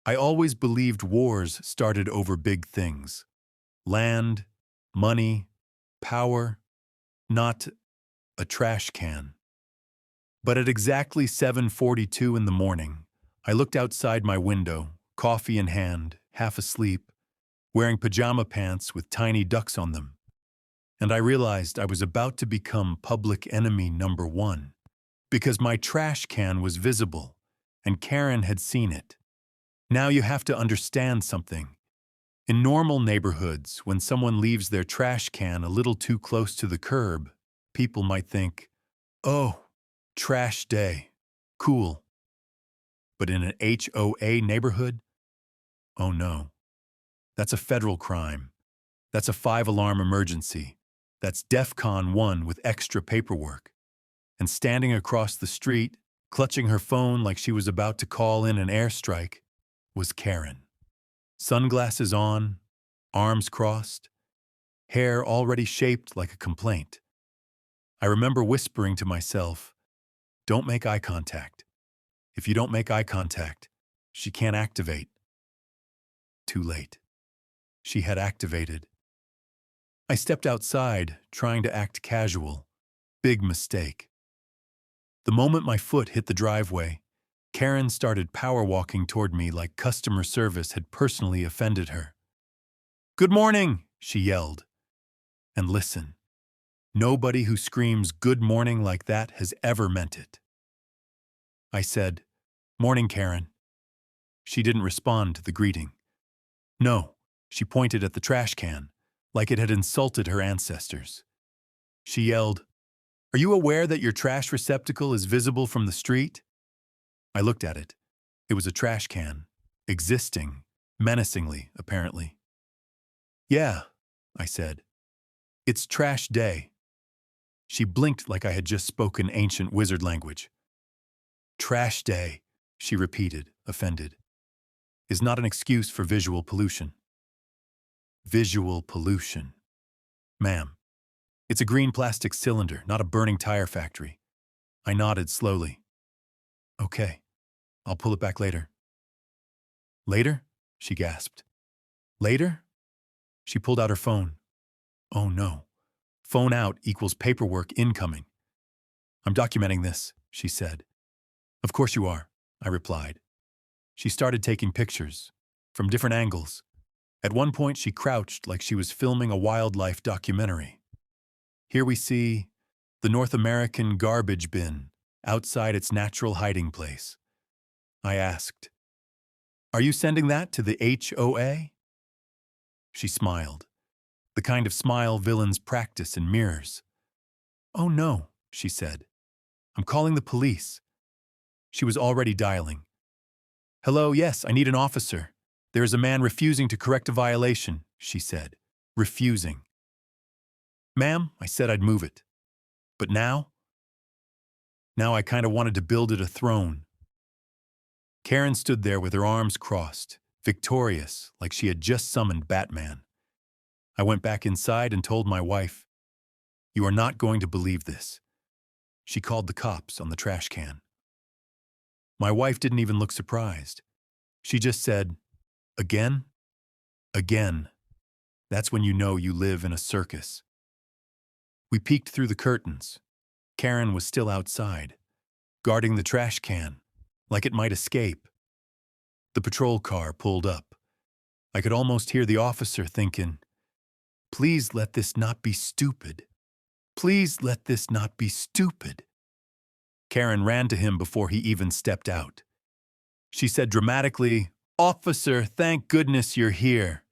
I always believed wars started over big things. Land, money, power, not a trash can. But at exactly 7:42 in the morning, I looked outside my window, coffee in hand, half asleep, wearing pajama pants with tiny ducks on them, and I realized I was about to become public enemy number one because my trash can was visible and Karen had seen it. Now you have to understand something. In normal neighborhoods, when someone leaves their trash can a little too close to the curb, people might think, oh, trash day, cool. But in an HOA neighborhood, oh no, that's a federal crime. That's a 5-alarm emergency. That's DEFCON 1 with extra paperwork. And standing across the street, clutching her phone like she was about to call in an airstrike, was Karen. Sunglasses on, arms crossed, hair already shaped like a complaint. I remember whispering to myself, don't make eye contact. If you don't make eye contact, she can't activate. Too late. She had activated. I stepped outside, trying to act casual. Big mistake. The moment my foot hit the driveway, Karen started power walking toward me like customer service had personally offended her. "Good morning," she yelled. And listen, nobody who screams "good morning" like that has ever meant it. I said, "Morning, Karen." She didn't respond to the greeting. No, she pointed at the trash can, like it had insulted her ancestors. She yelled, "Are you aware that your trash receptacle is visible from the street?" I looked at it. It was a trash can, existing, menacingly, apparently. "Yeah," I said. "It's trash day." She blinked like I had just spoken ancient wizard language. "Trash day," she repeated, offended, "is not an excuse for visual pollution." Visual pollution. Ma'am, it's a green plastic cylinder, not a burning tire factory. I nodded slowly. Okay, I'll pull it back later. Later? She gasped. Later? She pulled out her phone. Oh no. Phone out equals paperwork incoming. I'm documenting this, she said. Of course you are, I replied. She started taking pictures, from different angles. At one point she crouched like she was filming a wildlife documentary. Here we see the North American garbage bin outside its natural hiding place. I asked, "Are you sending that to the HOA?" She smiled, the kind of smile villains practice in mirrors. "Oh no," she said. "I'm calling the police." She was already dialing. "Hello, yes, I need an officer. There is a man refusing to correct a violation," she said. Refusing. "Ma'am, I said I'd move it. But now? Now I kind of wanted to build it a throne." Karen stood there with her arms crossed, victorious, like she had just summoned Batman. I went back inside and told my wife, "You are not going to believe this." She called the cops on the trash can. My wife didn't even look surprised. She just said, "Again? Again. That's when you know you live in a circus." We peeked through the curtains. Karen was still outside, guarding the trash can, like it might escape. The patrol car pulled up. I could almost hear the officer thinking, "Please let this not be stupid. Please let this not be stupid." Karen ran to him before he even stepped out. She said dramatically, "Officer, thank goodness you're here."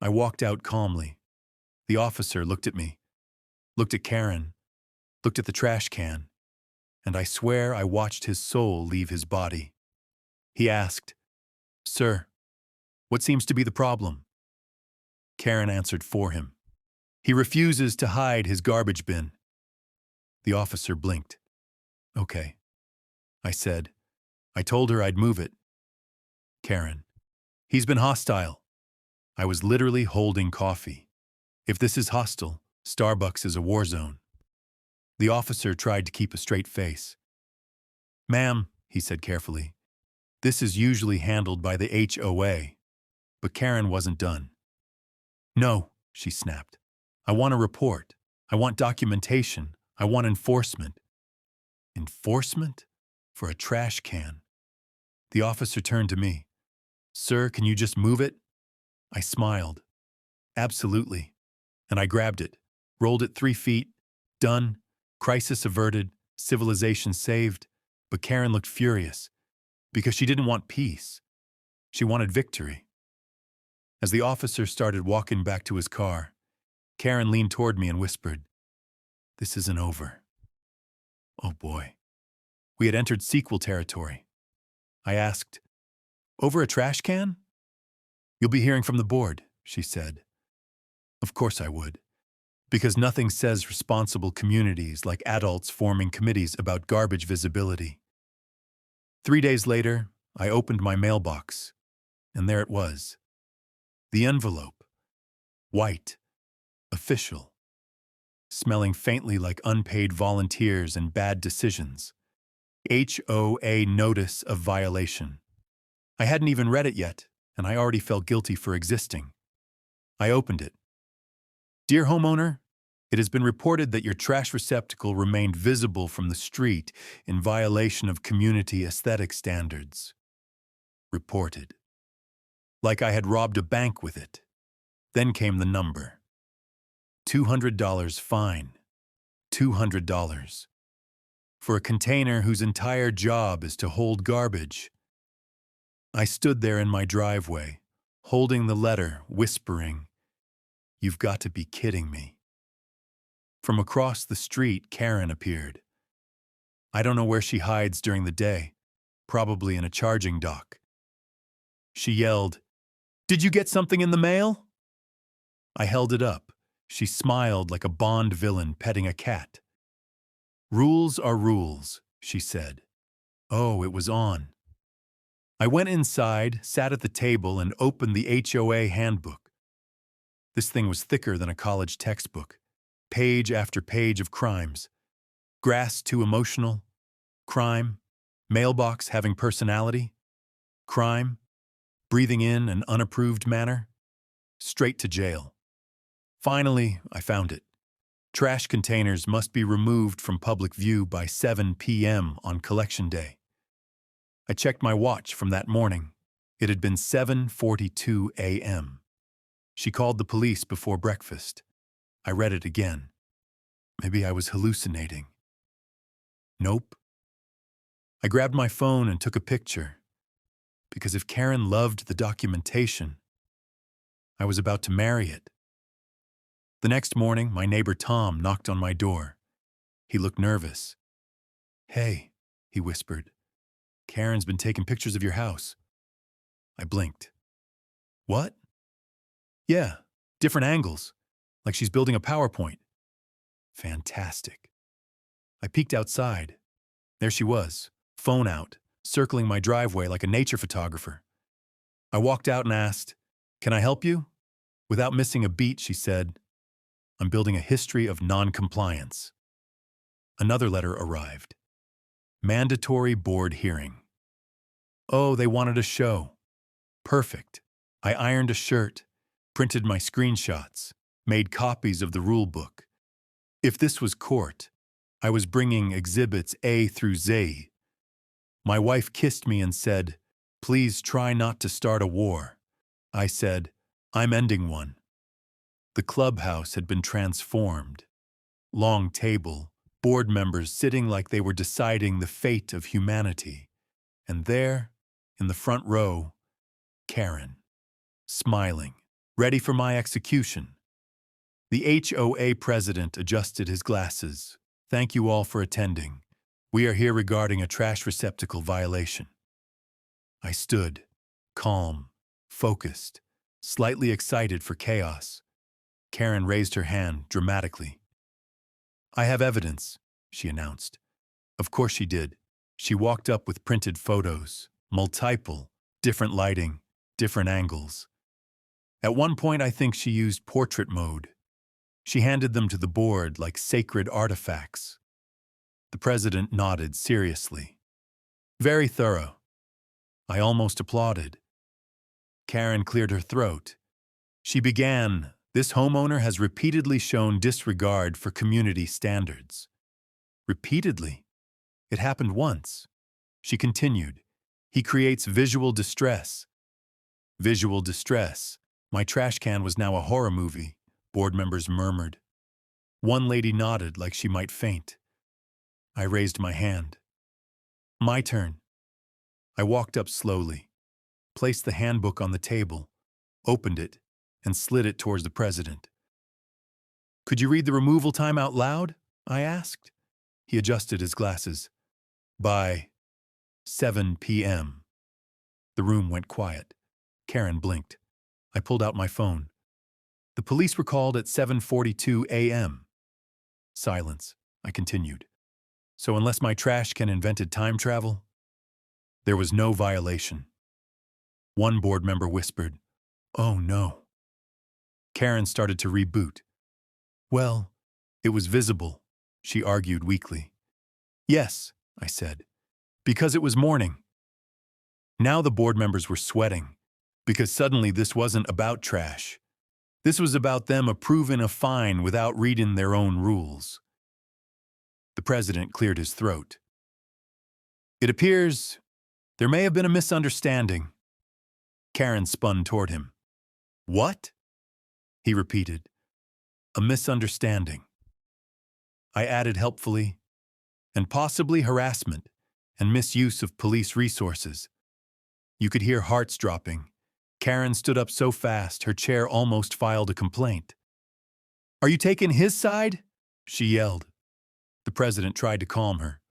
I walked out calmly. The officer looked at me, looked at Karen, looked at the trash can, and I swear I watched his soul leave his body. He asked, "Sir, what seems to be the problem?" Karen answered for him. "He refuses to hide his garbage bin." The officer blinked. "Okay," I said. I told her I'd move it. Karen, "He's been hostile." I was literally holding coffee. If this is hostile, Starbucks is a war zone. The officer tried to keep a straight face. "Ma'am," he said carefully, This is usually handled by the HOA, but Karen wasn't done. No, she snapped. I want a report. I want documentation. I want enforcement. Enforcement? For a trash can. The officer turned to me. Sir, can you just move it? I smiled. Absolutely. And I grabbed it, rolled it 3 feet. Done. Crisis averted. Civilization saved. But Karen looked furious because she didn't want peace. She wanted victory. As the officer started walking back to his car, Karen leaned toward me and whispered, "This isn't over." Oh boy. We had entered sequel territory. I asked, "Over a trash can?" "You'll be hearing from the board," she said. Of course I would, because nothing says responsible communities like adults forming committees about garbage visibility. 3 days later, I opened my mailbox, and there it was. The envelope. White. Official. Smelling faintly like unpaid volunteers and bad decisions. HOA notice of violation. I hadn't even read it yet, and I already felt guilty for existing. I opened it. Dear homeowner, it has been reported that your trash receptacle remained visible from the street in violation of community aesthetic standards. Reported. Like I had robbed a bank with it. Then came the number. $200 fine. $200. For a container whose entire job is to hold garbage. I stood there in my driveway, holding the letter, whispering, "You've got to be kidding me." From across the street, Karen appeared. I don't know where she hides during the day, probably in a charging dock. She yelled, "Did you get something in the mail?" I held it up. She smiled like a Bond villain petting a cat. "Rules are rules," she said. Oh, it was on. I went inside, sat at the table, and opened the HOA handbook. This thing was thicker than a college textbook. Page after page of crimes. Grass too emotional. Crime. Mailbox having personality. Crime. Breathing in an unapproved manner. Straight to jail. Finally, I found it. Trash containers must be removed from public view by 7 p.m. on collection day. I checked my watch from that morning. It had been 7:42 a.m. She called the police before breakfast. I read it again. Maybe I was hallucinating. Nope. I grabbed my phone and took a picture. Because if Karen loved the documentation, I was about to marry it. The next morning, my neighbor Tom knocked on my door. He looked nervous. "Hey," he whispered. "Karen's been taking pictures of your house." I blinked. "What?" "Yeah, different angles, like she's building a PowerPoint." Fantastic. I peeked outside. There she was, phone out, circling my driveway like a nature photographer. I walked out and asked, "Can I help you?" Without missing a beat, she said, "I'm building a history of non-compliance." Another letter arrived. Mandatory board hearing. Oh, they wanted a show. Perfect. I ironed a shirt, printed my screenshots, made copies of the rule book. If this was court, I was bringing exhibits A through Z. My wife kissed me and said, "Please try not to start a war." I said, "I'm ending one." The clubhouse had been transformed. Long table, board members sitting like they were deciding the fate of humanity. And there, in the front row, Karen, smiling, ready for my execution. The HOA president adjusted his glasses. "Thank you all for attending. We are here regarding a trash receptacle violation." I stood, calm, focused, slightly excited for chaos. Karen raised her hand dramatically. "I have evidence," she announced. Of course she did. She walked up with printed photos, multiple, different lighting, different angles. At one point, I think she used portrait mode. She handed them to the board like sacred artifacts. The president nodded seriously. "Very thorough." I almost applauded. Karen cleared her throat. She began, "This homeowner has repeatedly shown disregard for community standards." Repeatedly? It happened once. She continued, "He creates visual distress." Visual distress. My trash can was now a horror movie, board members murmured. One lady nodded like she might faint. I raised my hand. My turn. I walked up slowly, placed the handbook on the table, opened it, and slid it towards the president. "Could you read the removal time out loud?" I asked. He adjusted his glasses. "By 7 p.m. The room went quiet. Karen blinked. I pulled out my phone. "The police were called at 7:42 a.m. Silence. I continued. "So unless my trash can invented time travel?" There was no violation. One board member whispered, "Oh no." Karen started to reboot. "Well, it was visible," she argued weakly. "Yes," I said, "because it was morning." Now the board members were sweating, because suddenly this wasn't about trash. This was about them approving a fine without reading their own rules. The president cleared his throat. "It appears there may have been a misunderstanding." Karen spun toward him. "What?" he repeated. "A misunderstanding." I added helpfully, "and possibly harassment and misuse of police resources." You could hear hearts dropping. Karen stood up so fast her chair almost filed a complaint. "Are you taking his side?" she yelled. The president tried to calm her.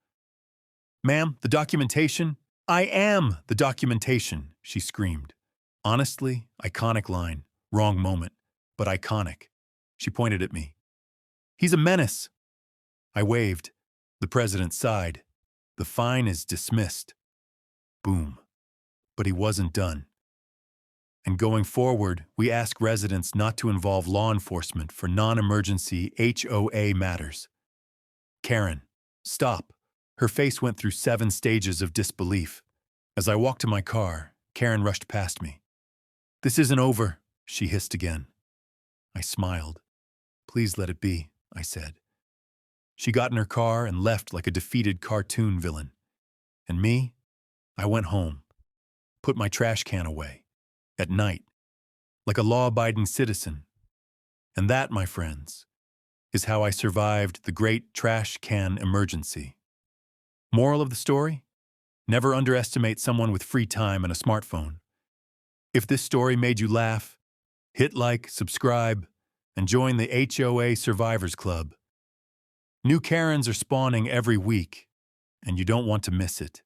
"Ma'am, the documentation—" "I am the documentation," she screamed. Honestly, iconic line. Wrong moment, but iconic. She pointed at me. "He's a menace." I waved. The president sighed. "The fine is dismissed." Boom. But he wasn't done. And going forward, we ask residents not to involve law enforcement for non-emergency HOA matters. Karen, stop. Her face went through 7 stages of disbelief. As I walked to my car, Karen rushed past me. "This isn't over," she hissed again. I smiled. "Please let it be," I said. She got in her car and left like a defeated cartoon villain. And me? I went home, put my trash can away, at night, like a law-abiding citizen. And that, my friends, is how I survived the great trash can emergency. Moral of the story? Never underestimate someone with free time and a smartphone. If this story made you laugh, hit like, subscribe, and join the HOA Survivors Club. New Karens are spawning every week, and you don't want to miss it.